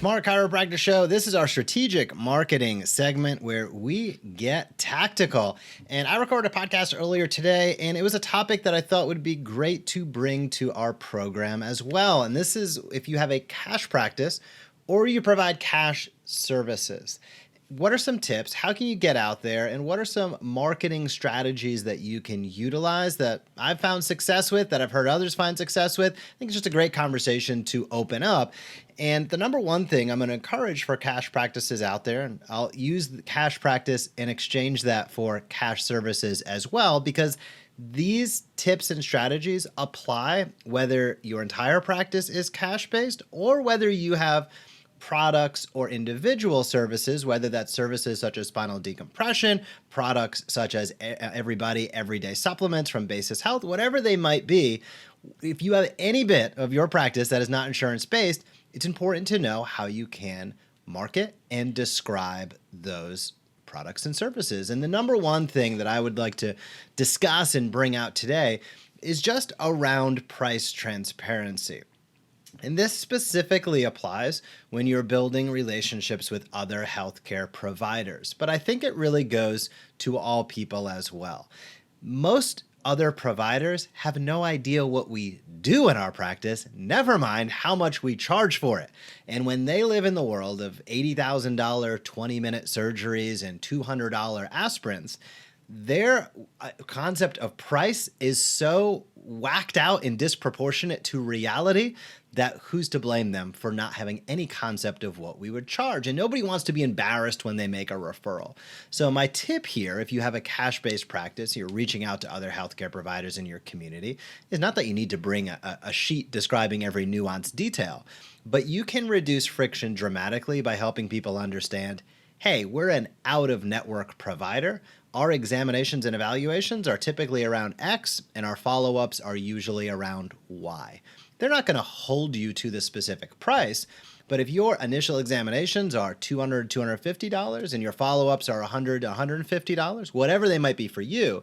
Smart Chiropractor Show. This is our strategic marketing segment where we get tactical. And I recorded a podcast earlier today, and it was a topic that I thought would be great to bring to our program as well. And this is if you have a cash practice or you provide cash services. What are some tips? How can you get out there? And what are some marketing strategies that you can utilize that I've found success with, that I've heard others find success with? I think it's just a great conversation to open up. And the number one thing I'm going to encourage for cash practices out there, and I'll use the cash practice and exchange that for cash services as well, because these tips and strategies apply whether your entire practice is cash-based or whether you have products or individual services, whether that's services such as spinal decompression, products such as Everybody Everyday supplements from Basis Health, whatever they might be. If you have any bit of your practice that is not insurance-based, it's important to know how you can market and describe those products and services. And the number one thing that I would like to discuss and bring out today is just around price transparency. And this specifically applies when you're building relationships with other healthcare providers, but I think it really goes to all people as well. Most other providers have no idea what we do in our practice, never mind how much we charge for it. And when they live in the world of $80,000 20-minute surgeries and $200 aspirins, their concept of price is so whacked out and disproportionate to reality that who's to blame them for not having any concept of what we would charge? And nobody wants to be embarrassed when they make a referral. So my tip here, if you have a cash-based practice, you're reaching out to other healthcare providers in your community, is not that you need to bring a sheet describing every nuanced detail, but you can reduce friction dramatically by helping people understand, hey, we're an out-of-network provider. Our examinations and evaluations are typically around X, and our follow-ups are usually around Y. They're not going to hold you to the specific price, but if your initial examinations are $200, $250 and your follow-ups are $100, $150, whatever they might be for you,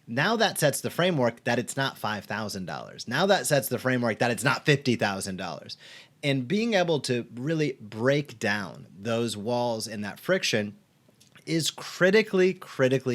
now that sets the framework that it's not $5,000. Now that sets the framework that it's not $50,000. And being able to really break down those walls and that friction is critically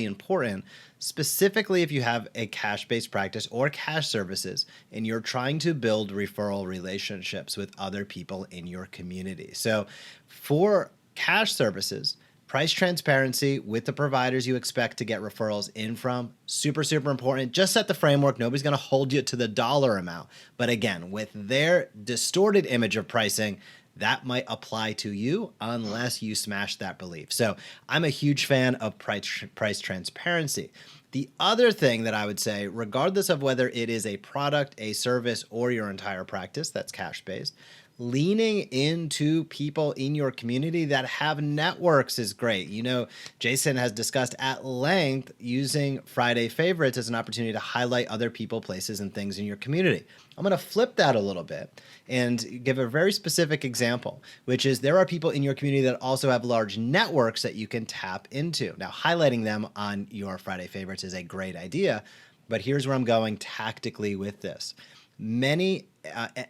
important, specifically if you have a cash-based practice or cash services and you're trying to build referral relationships with other people in your community. So for cash services, price transparency with the providers you expect to get referrals in from, super important. Just set the framework. Nobody's going to hold you to the dollar amount. But again, with their distorted image of pricing, that might apply to you unless you smash that belief. So I'm a huge fan of price transparency. The other thing that I would say, regardless of whether it is a product, a service, or your entire practice that's cash-based, leaning into people in your community that have networks is great. You know, Jason has discussed at length using Friday favorites as an opportunity to highlight other people, places, and things in your community. I'm going to flip that a little bit and give a very specific example, which is there are people in your community that also have large networks that you can tap into. Now, highlighting them on your Friday favorites is a great idea, but here's where I'm going tactically with this. Many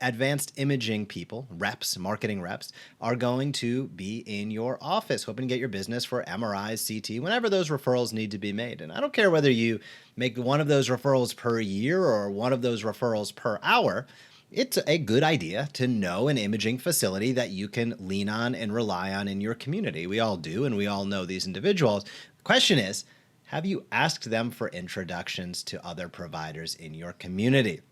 advanced imaging people, reps, marketing reps, are going to be in your office hoping to get your business for MRIs, CT, whenever those referrals need to be made. And I don't care whether you make one of those referrals per year or one of those referrals per hour. It's a good idea to know an imaging facility that you can lean on and rely on in your community. We all do, and we all know these individuals. The question is, have you asked them for introductions to other providers in your community?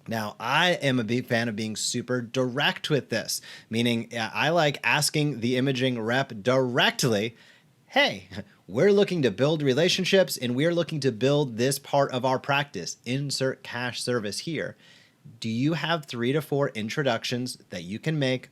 Now, I am a big fan of being super direct with this, meaning I like asking the imaging rep directly, hey, we're looking to build relationships and we're looking to build this part of our practice. Insert cash service here. Do you have 3 to 4 introductions that you can make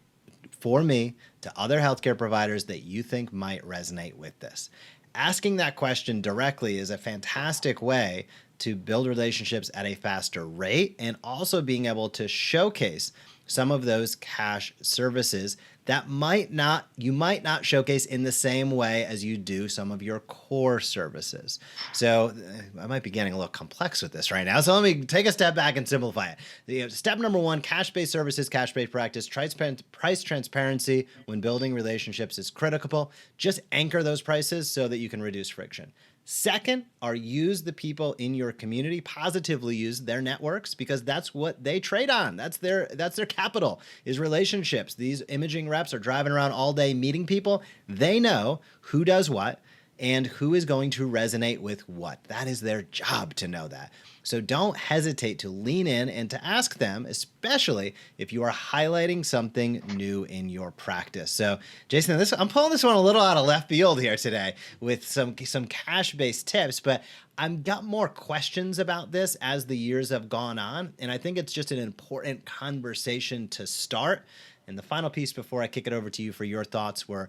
for me to other healthcare providers that you think might resonate with this? Asking that question directly is a fantastic way to build relationships at a faster rate and also being able to showcase some of those cash services that you might not showcase in the same way as you do some of your core services. So I might be getting a little complex with this right now. So let me take a step back and simplify it. Step number one, cash-based services, cash-based practice, price transparency when building relationships is critical. Just anchor those prices so that you can reduce friction. Second are use the people in your community, positively use their networks, because that's what they trade on. That's their capital, is relationships. These imaging reps are driving around all day meeting people. They know who does what and who is going to resonate with what. That is their job to know that. So don't hesitate to lean in and to ask them, especially if you are highlighting something new in your practice. So Jason, I'm pulling this one a little out of left field here today with some cash-based tips, but I've got more questions about this as the years have gone on. And I think it's just an important conversation to start. And the final piece before I kick it over to you for your thoughts were,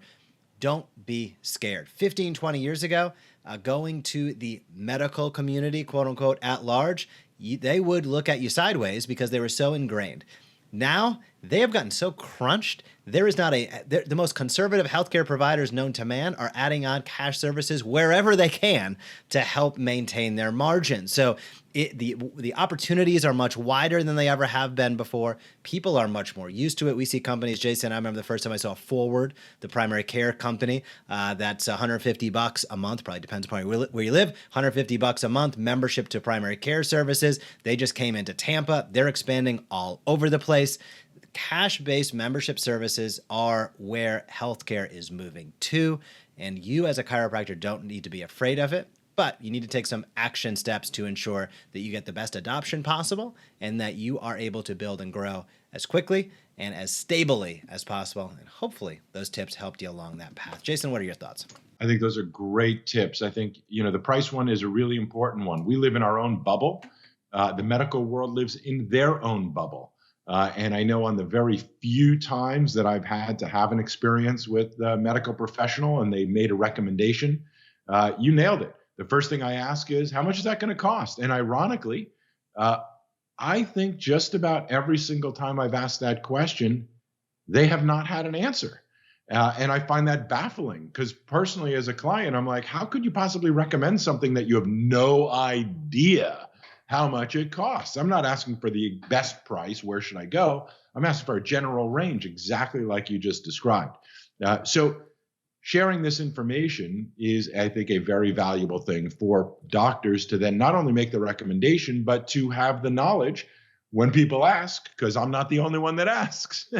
don't be scared. 15, 20 years ago, going to the medical community, quote unquote, at large, they would look at you sideways because they were so ingrained. Now, they have gotten so crunched. There is not the most conservative healthcare providers known to man are adding on cash services wherever they can to help maintain their margins. So the opportunities are much wider than they ever have been before. People are much more used to it. We see companies, Jason, I remember the first time I saw Forward, the primary care company, that's $150 a month, probably depends upon where you live, $150 a month membership to primary care services. They just came into Tampa. They're expanding all over the place. Cash-based membership services are where healthcare is moving to, and you as a chiropractor don't need to be afraid of it, but you need to take some action steps to ensure that you get the best adoption possible and that you are able to build and grow as quickly and as stably as possible. And hopefully those tips helped you along that path. Jason, what are your thoughts? I think those are great tips. I think, the price one is a really important one. We live in our own bubble. The medical world lives in their own bubble. And I know on the very few times that I've had to have an experience with a medical professional and they made a recommendation, you nailed it. The first thing I ask is, how much is that going to cost? And ironically, I think just about every single time I've asked that question, they have not had an answer. And I find that baffling because personally as a client, I'm like, how could you possibly recommend something that you have no idea how much it costs? I'm not asking for the best price. Where should I go? I'm asking for a general range, exactly like you just described. So sharing this information is, I think, a very valuable thing for doctors to then not only make the recommendation, but to have the knowledge when people ask, because I'm not the only one that asks.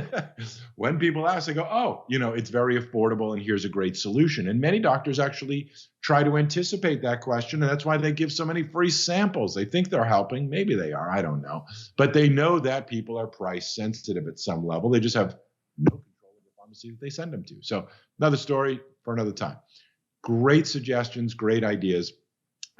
When people ask, I go, oh, it's very affordable and here's a great solution. And many doctors actually try to anticipate that question. And that's why they give so many free samples. They think they're helping. Maybe they are. I don't know. But they know that people are price sensitive at some level. They just have no control of the pharmacy that they send them to. So another story for another time. Great suggestions, great ideas.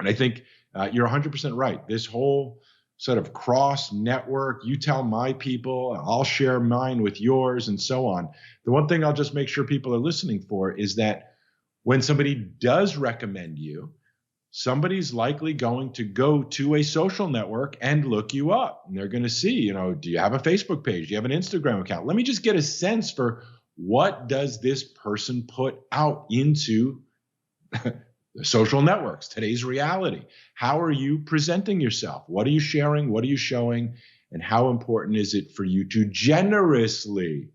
And I think you're 100% right. This whole sort of cross network, you tell my people, I'll share mine with yours and so on. The one thing I'll just make sure people are listening for is that when somebody does recommend you, somebody's likely going to go to a social network and look you up. And they're going to see, do you have a Facebook page? Do you have an Instagram account? Let me just get a sense for what does this person put out into the social networks, today's reality. How are you presenting yourself? What are you sharing? What are you showing? And how important is it for you to generously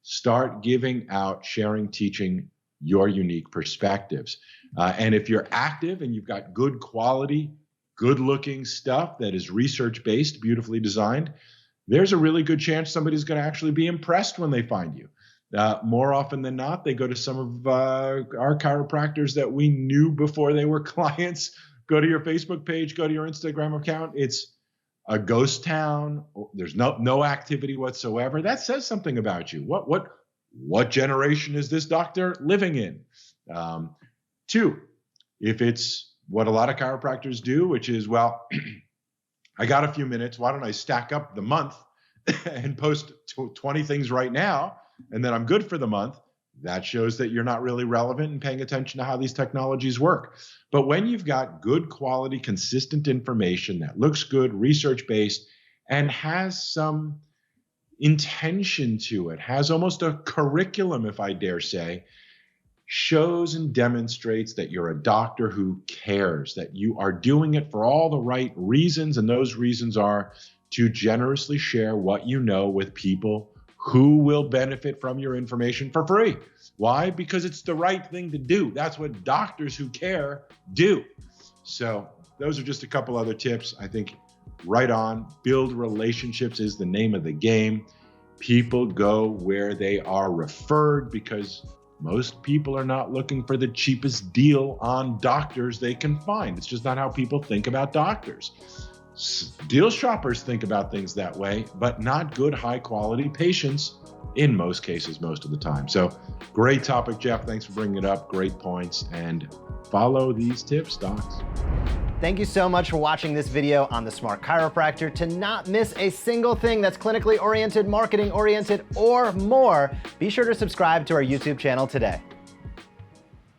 start giving out, sharing, teaching your unique perspectives? And if you're active and you've got good quality, good looking stuff that is research-based, beautifully designed, there's a really good chance somebody's going to actually be impressed when they find you. More often than not, they go to some of our chiropractors that we knew before they were clients. Go to your Facebook page, go to your Instagram account. It's a ghost town. There's no activity whatsoever. That says something about you. What generation is this doctor living in? Two, if it's what a lot of chiropractors do, which is, well, I got a few minutes. Why don't I stack up the month and post 20 things right now? And then I'm good for the month. That shows that you're not really relevant and paying attention to how these technologies work. But when you've got good quality, consistent information that looks good, research-based, and has some intention to it, has almost a curriculum, if I dare say, shows and demonstrates that you're a doctor who cares, that you are doing it for all the right reasons. And those reasons are to generously share what you know with people who will benefit from your information for free. Why? Because it's the right thing to do. That's what doctors who care do. So those are just a couple other tips. I think right on. Build relationships is the name of the game. People go where they are referred because most people are not looking for the cheapest deal on doctors they can find. It's just not how people think about doctors. Deal shoppers think about things that way, but not good, high quality patients in most cases, most of the time. So great topic, Jeff. Thanks for bringing it up. Great points. And follow these tips, docs. Thank you so much for watching this video on the Smart Chiropractor. To not miss a single thing that's clinically oriented, marketing oriented, or more, be sure to subscribe to our YouTube channel today.